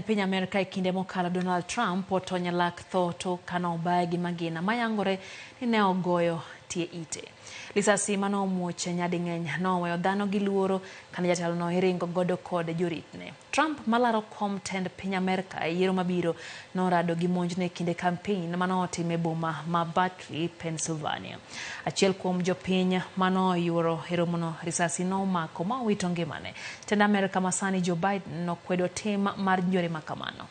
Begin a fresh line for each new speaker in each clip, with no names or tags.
Piny Amerka e kinde mokalo Donald Trump otonyo lak tho tok kano baye gi magina mayangore ni ne ogoyo tie ite. Risasi mano omuoche nyading'eny noweyo dhano gi luoro kane jatelono iringo godo kod joritne. Trump malaro kom tend piny Amerka e yiero mabiro norado gi monjno e kinde kampen manotim e boma ma Battery, Pennsylvania. Achiel kuom jopiny manoyuoro e romono risasi nomako ma owito ngimane. Tend Amerka masani Joe Biden nokwedo tim mar njore makamano.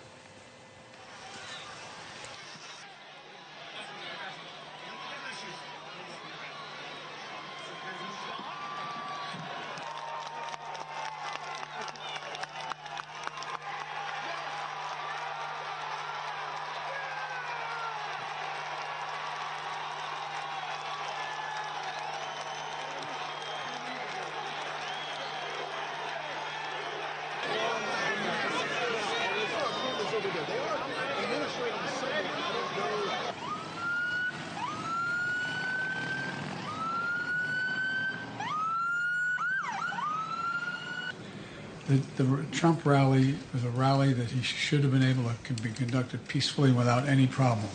The Trump rally was a rally that he should have been able to be conducted peacefully without any problem.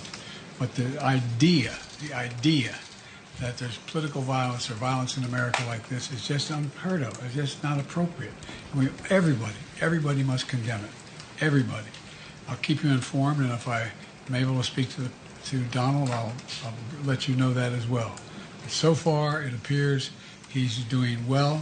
But the idea that there's political violence or violence in America like this is just unheard of. It's just not appropriate. Everybody must condemn it. Everybody. I'll keep you informed, and if I'm able to speak to Donald, I'll let you know that as well. But so far, it appears he's doing well.